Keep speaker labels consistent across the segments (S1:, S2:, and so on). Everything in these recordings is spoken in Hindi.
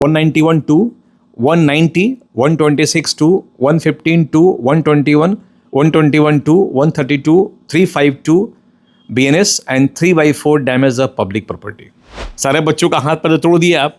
S1: 191 to 190, 126 to 115 to 121, 121 to 132, 352 BNS and 3/4 damage of public property. सारे बच्चों का हाथ पैर तोड़ दिया आप।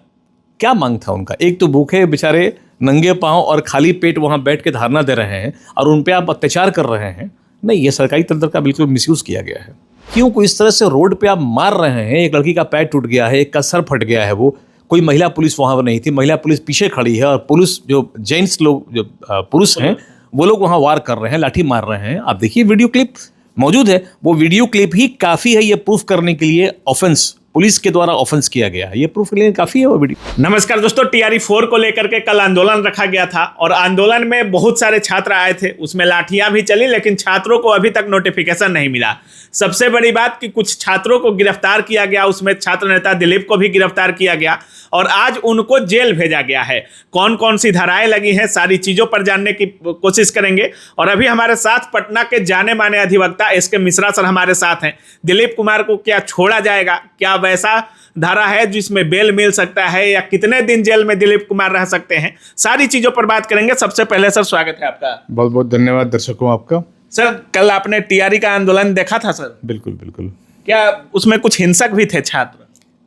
S1: क्या मांग था उनका? एक तो भूखे बेचारे नंगे पांव और खाली पेट वहां बैठ के धरना दे रहे हैं और उन पे आप अत्याचार कर रहे हैं। नहीं, ये सरकारी तंत्र का बिल्कुल मिसयूज किया गया है। क्यों को इस तरह से रोड पे आप मार रहे हैं? एक लड़की का पैर टूट गया है, एक का सर फट गया है, वो कोई महिला पुलिस वहां पर नहीं थी, महिला पुलिस पीछे खड़ी है और पुलिस जो जेंट्स लोग जो पुरुष हैं वो लोग वहां वार कर रहे हैं, लाठी मार रहे हैं। आप देखिए वीडियो क्लिप मौजूद है, वो वीडियो क्लिप ही काफी है ये प्रूफ करने के लिए ऑफेंस पुलिस के द्वारा ऑफेंस किया गया है। ये प्रूफ के लिए काफी है वो वीडियो।
S2: नमस्कार दोस्तों, TRE 4 को लेकर के कल आंदोलन रखा गया था और आंदोलन में बहुत सारे छात्र आए थे, उसमें लाठियां भी चली, लेकिन छात्रों को अभी तक नोटिफिकेशन नहीं मिला। सबसे बड़ी बात कि कुछ छात्रों को गिरफ्तार किया गया, उसमें छात्र नेता दिलीप को भी गिरफ्तार किया गया और आज उनको जेल भेजा गया है। कौन कौन सी धाराएं लगी हैं, सारी चीजों पर जानने की कोशिश करेंगे। और अभी हमारे साथ पटना के जाने माने अधिवक्ता SK मिश्रा सर हमारे साथ हैं। दिलीप कुमार को क्या छोड़ा जाएगा? क्या वैसा धारा है जिसमें बेल मिल सकता है, या कितने दिन जेल में दिलीप कुमार रह सकते हैं? सारी चीजों पर बात करेंगे। सबसे पहले सर स्वागत है आपका।
S1: बहुत बहुत धन्यवाद दर्शकों आपका।
S2: सर, कल आपने TRE का आंदोलन देखा था सर?
S1: बिल्कुल बिल्कुल।
S2: क्या उसमें कुछ हिंसक भी थे छात्र?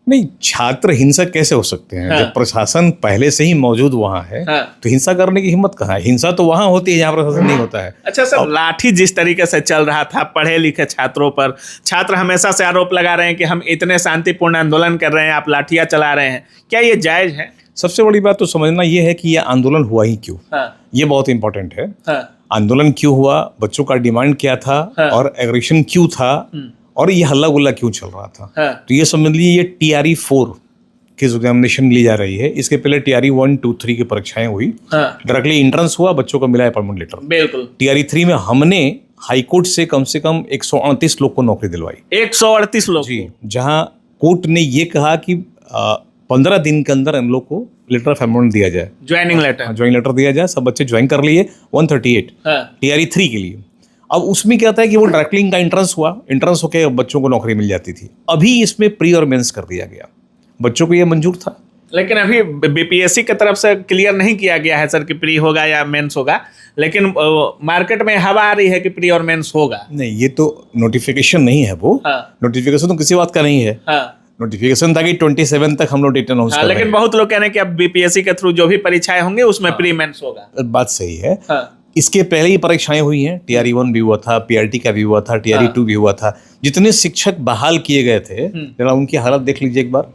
S1: नहीं, छात्र हिंसक कैसे हो सकते हैं?
S2: हाँ।
S1: जब प्रशासन पहले से ही मौजूद वहां है
S2: हाँ।
S1: तो हिंसा करने की हिम्मत कहाँ है? हिंसा तो वहां होती है जहाँ प्रशासन नहीं होता है।
S2: अच्छा सर, लाठी जिस तरीके से चल रहा था पढ़े लिखे छात्रों पर, छात्र हमेशा से आरोप लगा रहे हैं कि हम इतने शांतिपूर्ण आंदोलन कर रहे हैं, आप लाठियां चला रहे हैं, क्या ये जायज है?
S1: सबसे बड़ी बात तो समझना ये है कि ये आंदोलन हुआ ही क्यों।
S2: हाँ।
S1: ये बहुत इंपॉर्टेंट है।
S2: हाँ।
S1: आंदोलन क्यों हुआ, बच्चों का डिमांड क्या था,
S2: हाँ।
S1: और एग्रेशन क्यों था, और ये हल्ला गुल्ला क्यों चल रहा था।
S2: हाँ।
S1: तो ये समझ लीजिए, ये TRE 4 की एग्जामिनेशन ली जा रही है। इसके पहले TRE 1, 2, 3 की परीक्षाएं हुई।
S2: हाँ।
S1: डायरेक्टली एंट्रेंस हुआ, बच्चों को मिला अपॉइंटमेंट लेटर।
S2: बिल्कुल।
S1: TRE 3 में हमने हाईकोर्ट से कम 138 लोग को नौकरी दिलवाई।
S2: 138 लोग?
S1: जी, जहां कोर्ट ने ये कहा कि 15 दिन के अंदर इन लोग को लेटर ऑफ अपॉइंटमेंट दिया जाए,
S2: ज्वाइनिंग लेटर।
S1: ज्वाइन लेटर दिया जाए। सब बच्चे ज्वाइन कर लिए 138
S2: हाँ।
S1: TRE 3 के लिए। अब उसमें क्या था कि वो डायरेक्टली इनका एंट्रेंस हुआ, एंट्रेंस होकर बच्चों को नौकरी मिल जाती थी। अभी इसमें प्री और मेंस कर दिया गया, बच्चों को ये मंजूर था।
S2: लेकिन अभी BPSC की तरफ से क्लियर नहीं किया गया है सर कि प्री होगा या मेंस होगा, लेकिन मार्केट में हवा आ रही है कि प्री और मेंस होगा।
S1: नहीं, ये तो नोटिफिकेशन नहीं है वो।
S2: हाँ।
S1: नोटिफिकेशन तो किसी बात का नहीं है।
S2: हाँ।
S1: नोटिफिकेशन था कि 27 तक हम लोग डेट अनाउंस कर रहे हैं।
S2: लेकिन बहुत लोग कह रहे हैं कि अब BPSC के थ्रू जो भी परीक्षाएं होंगे उसमें प्री मेंस होगा।
S1: बात सही है।
S2: हाँ।
S1: इसके पहले ही परीक्षाएं हुई हैं। TRE 1 भी हुआ था, PRT का भी हुआ था, TRE 2 भी हुआ था। जितने शिक्षक बहाल किए गए थे, जरा उनकी हालत देख लीजिए एक बार।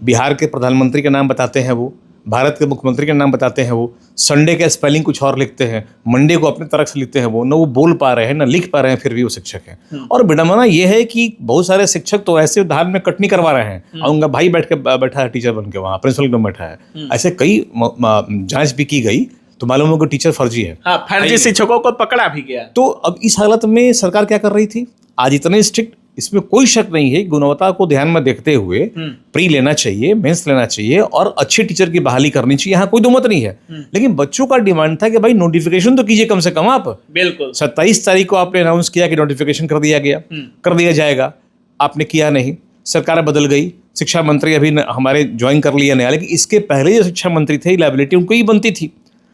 S1: बिहार के प्रधानमंत्री के नाम बताते हैं वो, भारत के मुख्यमंत्री के नाम बताते हैं वो, संडे का स्पेलिंग कुछ और लिखते हैं, मंडे को अपने तरफ से लिखते हैं वो, न वो बोल पा रहे हैं न लिख पा रहे हैं, फिर भी वो शिक्षक हैं। और विडंबना ये है कि बहुत सारे शिक्षक तो ऐसे धान में कटनी करवा रहे हैं और उनका भाई बैठा है टीचर बन के, वहाँ प्रिंसिपल बन बैठा है। ऐसे कई जांच भी की गई तो मालूम हो कि टीचर फर्जी है।
S2: हाँ, फर्जी शिक्षकों को पकड़ा भी गया।
S1: तो अब इस हालत में सरकार क्या कर रही थी? आज इतने स्ट्रिक्ट, इसमें कोई शक नहीं है, गुणवत्ता को ध्यान में देखते हुए प्री लेना चाहिए, मेंस लेना चाहिए और अच्छे टीचर की बहाली करनी चाहिए। यहाँ कोई दो मत नहीं है। लेकिन बच्चों का डिमांड था कि भाई नोटिफिकेशन तो कीजिए कम से कम आप।
S2: बिल्कुल।
S1: 27 तारीख को आपने अनाउंस किया कि नोटिफिकेशन कर दिया जाएगा। आपने किया नहीं, सरकार बदल गई, शिक्षा मंत्री अभी हमारे ज्वाइन कर लिया नया। लेकिन इसके पहले जो शिक्षा मंत्री थे, लायबिलिटी उनको ही बनती थी।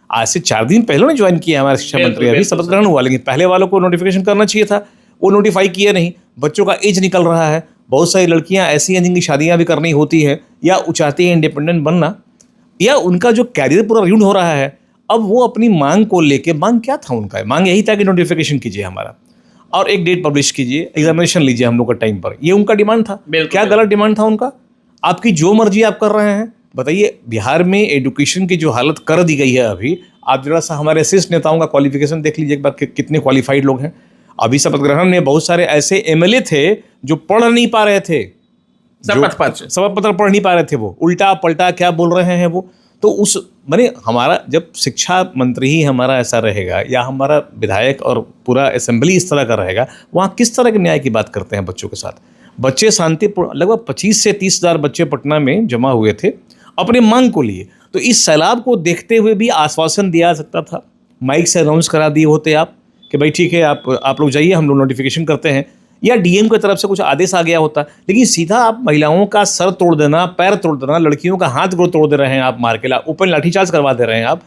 S1: आज से 4 दिन पहले ने ज्वाइन किया हमारे शिक्षा मंत्री, अभी शपथ ग्रहण हुआ, लेकिन पहले वालों को नोटिफिकेशन करना चाहिए था, वो नोटिफाई किया नहीं। बच्चों का एज निकल रहा है, बहुत सारी लड़कियां ऐसी हैं जिनकी शादियां भी करनी होती है, या वो चाहती हैं इंडिपेंडेंट बनना, या उनका जो कैरियर पूरा रियून हो रहा है। अब वो अपनी मांग को लेके, मांग क्या था उनका? मांग यही था कि नोटिफिकेशन कीजिए हमारा और एक डेट पब्लिश कीजिए, एग्जामिनेशन लीजिए हम लोग का टाइम पर। ये उनका डिमांड था। क्या गलत डिमांड था उनका? आपकी जो मर्जी आप कर रहे हैं। बताइए, बिहार में एजुकेशन की जो हालत कर दी गई है अभी, आप जरा सा हमारे शीर्ष नेताओं का क्वालिफिकेशन देख लीजिए एक बार, कितने क्वालिफाइड लोग हैं। अभी शपथ ग्रहण में बहुत सारे ऐसे MLA थे जो पढ़ नहीं पा रहे थे, शपथ पत्र पढ़ नहीं पा रहे थे, वो उल्टा पलटा क्या बोल रहे हैं वो। तो उस माने हमारा जब शिक्षा मंत्री ही हमारा ऐसा रहेगा, या हमारा विधायक और पूरा असेंबली इस तरह का रहेगा, वहाँ किस तरह के न्याय की बात करते हैं बच्चों के साथ? बच्चे शांतिपूर्ण, लगभग 25 से 30 हज़ार बच्चे पटना में जमा हुए थे अपने मांग को लिए। तो इस सैलाब को देखते हुए भी आश्वासन दिया जा सकता था, माइक से अनाउंस करा दिए होते आप कि भाई ठीक है, आप लोग जाइए, हम लोग नोटिफिकेशन करते हैं। या डीएम की तरफ से कुछ आदेश आ गया होता, लेकिन सीधा आप महिलाओं का सर तोड़ देना, पैर तोड़ देना, लड़कियों का हाथ गोड़ तोड़ दे रहे हैं आप, मार के ऊपर लाठीचार्ज करवा दे रहे हैं आप।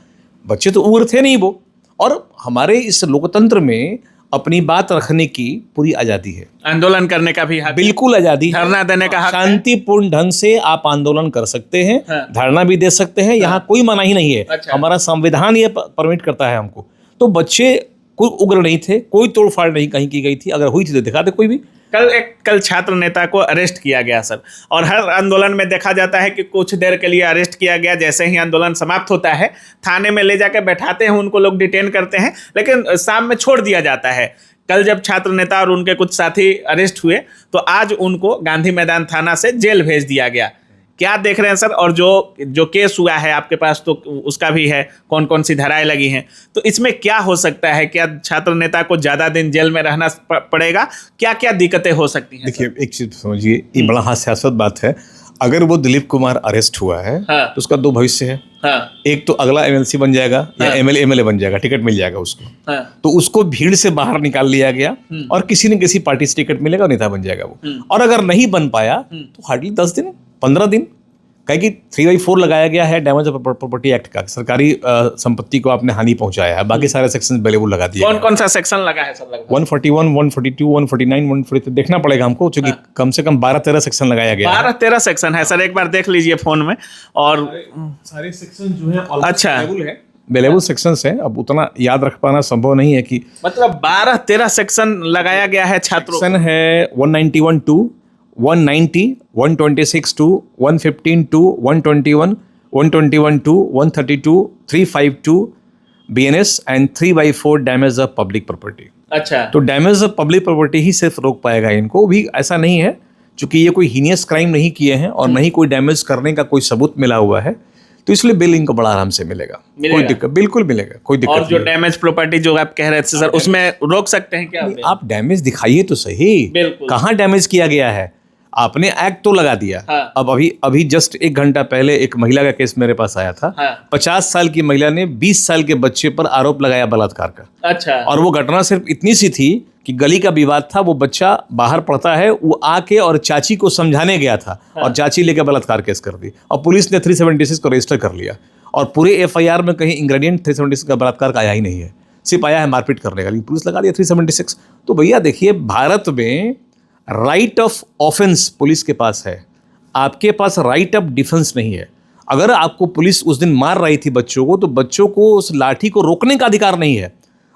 S1: बच्चे तो उग्र थे नहीं वो। और हमारे इस लोकतंत्र में अपनी बात रखने की पूरी आज़ादी है,
S2: आंदोलन करने का भी हक,
S1: बिल्कुल आज़ादी है,
S2: धरना देने का हक,
S1: शांतिपूर्ण ढंग से आप आंदोलन कर सकते हैं,
S2: हाँ।
S1: धरना भी दे सकते हैं, यहाँ कोई मनाही नहीं है।
S2: अच्छा।
S1: हमारा संविधान ये परमिट करता है हमको। तो बच्चे कोई उग्र नहीं थे, कोई तोड़फाड़ नहीं कहीं की गई थी, अगर हुई थी तो दिखा दे कोई भी।
S2: कल छात्र नेता को अरेस्ट किया गया सर, और हर आंदोलन में देखा जाता है कि कुछ देर के लिए अरेस्ट किया गया, जैसे ही आंदोलन समाप्त होता है थाने में ले जाकर बैठाते हैं, उनको लोग डिटेन करते हैं, लेकिन शाम में छोड़ दिया जाता है। कल जब छात्र नेता और उनके कुछ साथी अरेस्ट हुए तो आज उनको गांधी मैदान थाना से जेल भेज दिया गया। क्या देख रहे हैं सर? और जो केस हुआ है आपके पास तो उसका भी है, कौन कौन सी धाराएं लगी हैं, तो इसमें क्या हो सकता है? क्या छात्र नेता को ज़्यादा दिन जेल में रहना पड़ेगा? क्या क्या दिक्कतें हो सकती हैं?
S1: देखिए, एक चीज़ समझिए, ये बड़ा हास्यास्पद बात है। अगर वो दिलीप कुमार अरेस्ट हुआ है,
S2: हाँ।
S1: तो उसका दो भविष्य है।
S2: हाँ।
S1: एक तो अगला एमएलसी बन जाएगा, या
S2: हाँ।
S1: एमएलए बन जाएगा, टिकट मिल जाएगा उसको।
S2: हाँ।
S1: तो उसको भीड़ से बाहर निकाल लिया गया और किसी न किसी पार्टी से टिकट मिलेगा और नेता बन जाएगा वो। और अगर नहीं बन पाया तो हार्डली 10 दिन 15 दिन, कहे कि 3/4 लगाया गया है डैमेज ऑफ प्रॉपर्टी एक्ट का, सरकारी संपत्ति को आपने हानि पहुंचाया है, बाकी सारे सेक्शन बेलेबल लगा दिए।
S2: कौन कौन सा सेक्शन लगा है सर?
S1: 141, 142, 149, 143 देखना पड़ेगा हमको, क्योंकि कम से कम 12-13 सेक्शन लगाया गया है।
S2: 12-13 सेक्शन है सर, एक बार देख लीजिए फोन में। और
S1: सारे सेक्शन जो है
S2: अच्छा
S1: बेलेबल सेक्शंस हैं, अब उतना याद रख पाना संभव नहीं है कि
S2: मतलब 12-13 सेक्शन लगाया गया है छात्रों।
S1: सेक्शन है 191-2, 190, 126-2, 115-2, 121, 121-2, 132, 352 BNS and 3/4 damage of public property.
S2: अच्छा,
S1: तो डैमेज ऑफ पब्लिक प्रॉपर्टी ही सिर्फ रोक पाएगा इनको, भी ऐसा नहीं है क्योंकि ये कोई हीनियस क्राइम नहीं किए हैं और नहीं कोई डैमेज करने का कोई सबूत मिला हुआ है, तो इसलिए बिल इनको बड़ा आराम से मिलेगा। कोई दिक्कत बिल्कुल मिलेगा, कोई दिक्कत
S2: और जो डैमेज प्रॉपर्टी जो आप कह रहे थे सर, उसमें रोक सकते हैं क्या?
S1: आप डैमेज दिखाइए तो सही,
S2: बिल्कुल।
S1: कहाँ डैमेज किया गया है? आपने एक्ट तो लगा दिया।
S2: हाँ।
S1: अब अभी जस्ट 1 घंटा पहले एक महिला का केस मेरे पास आया था।
S2: हाँ।
S1: 50 साल की महिला ने 20 साल के बच्चे पर आरोप लगाया बलात्कार का।
S2: अच्छा।
S1: और वो घटना सिर्फ इतनी सी थी कि गली का विवाद था, वो बच्चा बाहर पढ़ता है, वो आके और चाची को समझाने गया था। हाँ। और चाची लेके बलात्कार केस कर दी और पुलिस ने 376 को रजिस्टर कर लिया और पूरे एफआईआर में कहीं इंग्रेडिएंट 376 का बलात्कार का आया ही नहीं है, सिर्फ आया है मारपीट करने का, लेकिन पुलिस लगा दिया 376। तो भैया देखिए, भारत में राइट ऑफ ऑफेंस पुलिस के पास है, आपके पास राइट ऑफ डिफेंस नहीं है। अगर आपको पुलिस उस दिन मार रही थी बच्चों को, तो बच्चों को उस लाठी को रोकने का अधिकार नहीं है।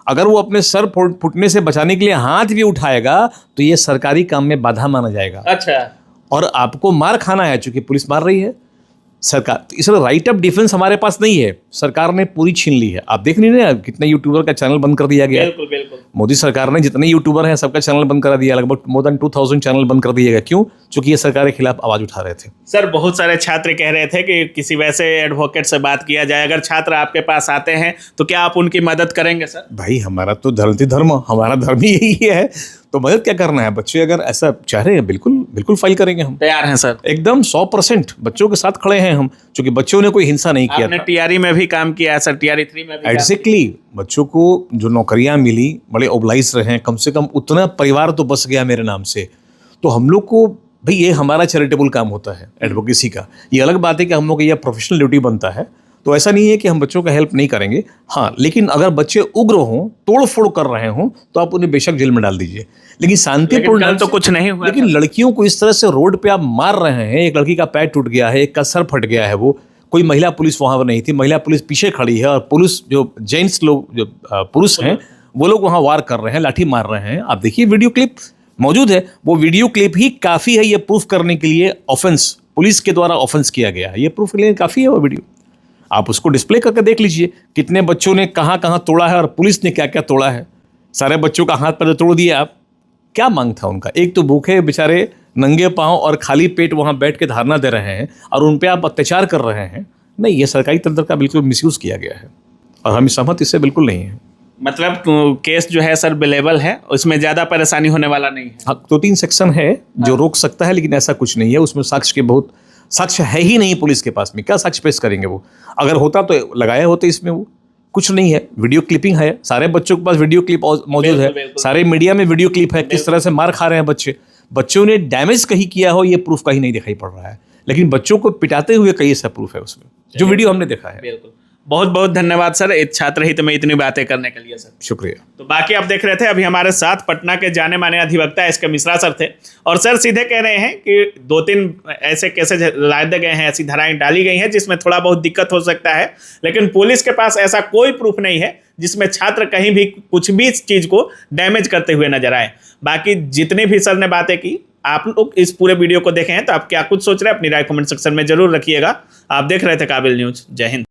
S1: अगर वो अपने सर फुटने से बचाने के लिए हाथ भी उठाएगा तो ये सरकारी काम में बाधा माना जाएगा।
S2: अच्छा।
S1: और आपको मार खाना है चूंकि पुलिस मार रही है सरकार, इसलिए राइट ऑफ डिफेंस हमारे पास नहीं है, सरकार ने पूरी छीन ली है। आप देख नहीं रहे कितने यूट्यूबर का चैनल बंद कर दिया गया।
S2: बिल्कुल बिल्कुल।
S1: मोदी सरकार ने जितने यूट्यूबर हैं सबका चैनल बंद कर दिया, लगभग मोर देन 2000 चैनल बंद कर दिए गए। क्यों? क्योंकि ये सरकार के खिलाफ आवाज उठा रहे थे।
S2: सर, बहुत सारे छात्र कह रहे थे कि किसी वैसे एडवोकेट से बात किया जाए। अगर छात्र आपके पास आते हैं तो क्या आप उनकी मदद करेंगे सर?
S1: भाई हमारा तो धर्म, हमारा धर्म ही यही है, तो मदद क्या करना है? बच्चे अगर ऐसा चाह रहे हैं बिल्कुल बिल्कुल फाइल करेंगे, हम
S2: तैयार हैं सर,
S1: एकदम 100% बच्चों के साथ खड़े हैं हम, क्योंकि बच्चों ने कोई हिंसा नहीं किया
S2: आपने टीआरई में भी काम किया है सर, टीआरई 3 में भी।
S1: एग्जैक्टली, बच्चों को जो नौकरियां मिली, बड़े ओबलाइज रहे, कम से कम उतना परिवार तो बस गया मेरे नाम से। तो हम लोग को भाई ये हमारा चैरिटेबल काम होता है एडवोकेसी का। ये अलग बात है कि हम लोग का यह प्रोफेशनल ड्यूटी बनता है, तो ऐसा नहीं है कि हम बच्चों का हेल्प नहीं करेंगे। हाँ, लेकिन अगर बच्चे उग्र हों, तोड़ फोड़ कर रहे हों, तो आप उन्हें बेशक जेल में डाल दीजिए, लेकिन शांतिपूर्ण
S2: तो कुछ नहीं हुआ।
S1: लेकिन लड़कियों को इस तरह से रोड पे आप मार रहे हैं, एक लड़की का पैर टूट गया है, एक का सर फट गया है, वो कोई महिला पुलिस वहां पर नहीं थी, महिला पुलिस पीछे खड़ी है और पुलिस जो जेंट्स लोग जो पुरुष हैं वो लोग वहां वार कर रहे हैं, लाठी मार रहे हैं। आप देखिए, वीडियो क्लिप मौजूद है, वो वीडियो क्लिप ही काफ़ी है ये प्रूफ करने के लिए ऑफेंस पुलिस के द्वारा ऑफेंस किया गया है, ये प्रूफ के लिए काफ़ी है वो वीडियो। आप उसको डिस्प्ले करके देख लीजिए, कितने बच्चों ने कहाँ कहाँ तोड़ा है और पुलिस ने क्या क्या तोड़ा है। सारे बच्चों का हाथ पैर तोड़ दिया। आप क्या मांग था उनका? एक तो भूखे बेचारे नंगे पाँव और खाली पेट वहाँ बैठ के धारणा दे रहे हैं और उन पर आप अत्याचार कर रहे हैं। नहीं, ये सरकारी तंत्र का बिल्कुल मिसयूज़ किया गया है और हम सहमत इससे बिल्कुल नहीं है।
S2: मतलब केस जो है सर बेलेबल है, उसमें ज़्यादा परेशानी होने वाला नहीं है।
S1: हाँ, 2-3 सेक्शन है जो रोक सकता है, लेकिन ऐसा कुछ नहीं है। उसमें साक्ष्य है ही नहीं पुलिस के पास में, क्या साक्ष्य पेश करेंगे वो? अगर होता तो लगाए होते इसमें वो, कुछ नहीं है, वीडियो क्लिपिंग है, सारे बच्चों के पास वीडियो क्लिप मौजूद है,
S2: बिल्कुल।
S1: सारे मीडिया में वीडियो क्लिप है, किस तरह से मार खा रहे हैं बच्चे, बच्चों ने डैमेज कहीं किया हो ये प्रूफ कहीं नहीं दिखाई पड़ रहा है, लेकिन बच्चों को पिटाते हुए कई ऐसा प्रूफ है उसमें, जो वीडियो हमने देखा है।
S2: बिल्कुल। बहुत बहुत धन्यवाद सर एक छात्र हित में इतनी बातें करने के लिए सर।
S1: शुक्रिया।
S2: तो बाकी आप देख रहे थे अभी हमारे साथ पटना के जाने माने अधिवक्ता एस के मिश्रा सर थे, और सर सीधे कह रहे हैं कि 2-3 ऐसे केसेज लादे गए हैं, ऐसी धाराएं डाली गई हैं जिसमें थोड़ा बहुत दिक्कत हो सकता है, लेकिन पुलिस के पास ऐसा कोई प्रूफ नहीं है जिसमें छात्र कहीं भी कुछ भी चीज को डैमेज करते हुए नजर आए। बाकी जितनी भी सर ने बातें की, आप लोग इस पूरे वीडियो को देखें तो आप क्या कुछ सोच रहे हैं अपनी राय कमेंट सेक्शन में जरूर रखिएगा। आप देख रहे थे काबिल न्यूज। जय हिंद।